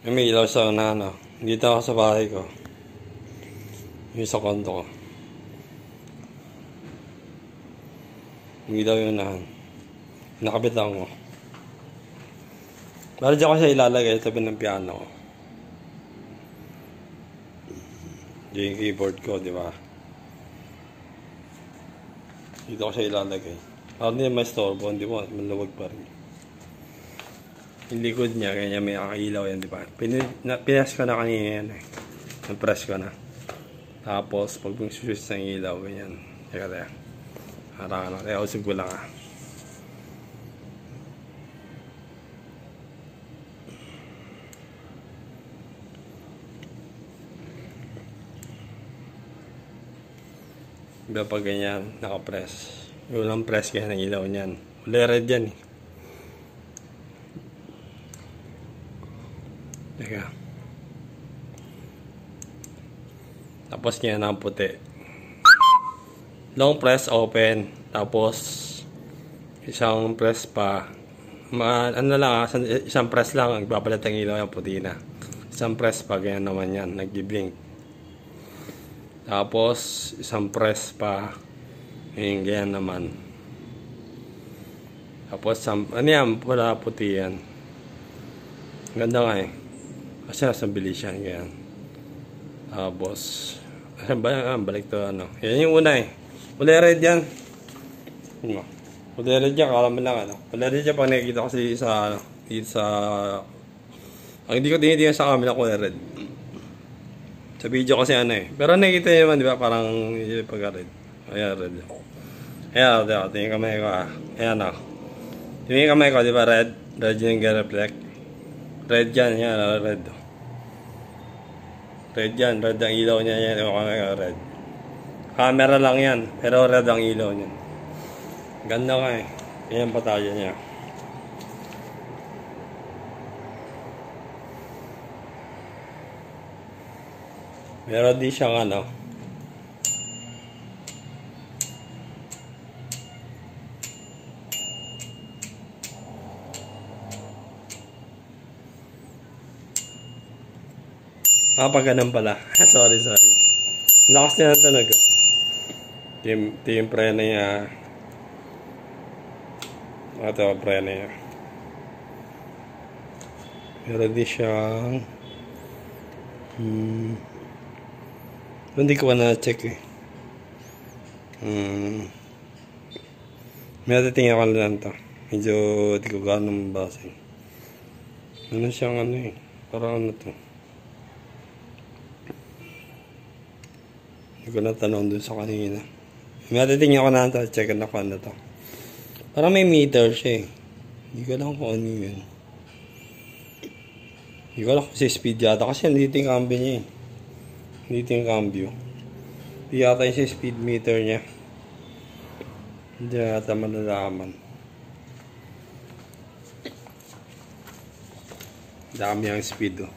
May ilaw sa na ano. Dito ako sa bahay ko. Yung sa kondo ko. May ilaw yung nahan. Nakabit lang ko. Bala dyan ko siya ilalagay tabi ng piano ko. Diyan yung keyboard ko, di ba? Dito ko siya ilalagay. Para hindi may storbo, hindi mo maluwag pa rin. Yung likod niya, kanya may kakailaw yan, di ba? Pinas ko na kanina yan eh. Press ko na. Tapos, pag yung switch ng ilaw, ganyan. Teka. Harang na. Kaya usog ko lang ah. Diba pag ganyan, nakapress. Yung lang press kaya ng ilaw niyan. Uli red yan eh. Teka. Tapos niya na puti. Long press, open. Tapos, isang press pa. Ano lang isang press lang. Nagpapalit ang ilaw yung puti na. Isang press pa, ganyan naman yan. Nag-blink. Tapos, isang press pa. Yung ganyan naman. Tapos, ano yan? Wala puti yan. Ganda nga eh. Kasi nasa bilis yan. Ganyan. Tapos, balik to ano. Yan yung una eh. Uli red yan. Uli red yan. Kala mo lang ano. Uli red yan pag nakikita ko sa ano. Dito sa... Ang hindi ko tinitingnan sa camera ko red. Sa video kasi ano eh. Pero nakikita nyo naman, di ba? Parang pagka-red. Ayan, red. Ayan, tingin kamay ko ah. Ayan ah. Tingin kamay ko, di ba? Red. Red yung reflect. Red yan. Yan, red. Red yan. Red ang ilaw niya. Yan, yung kamay ko, red. Camera lang yan. Pero red ang ilaw niya. Ganda nga eh. Ayan patalya niya. Meron di siyang ano. Ganun pala. sorry. Lakas niya ng tunog. Ito yung prena niya. Ito yung prena niya. Meron di siyang hindi ko na check eh. May natitingin ako lang ito. Medyo di ko gano'ng mabasa. Ano siyang ano eh. Parang ano to. Hindi ko na tanong dun sa kanina. May natitingin ako na ito. Check na ko ano to. Parang may meter siya eh. Hindi ko lang kung ano yun. Hindi ko lang kung si speed yata. Kasi nandito yung cambio niya eh. Dito yung cambio. Hindi yata yung speed meter niya. Hindi yata malalaman. Dami ang speed oh.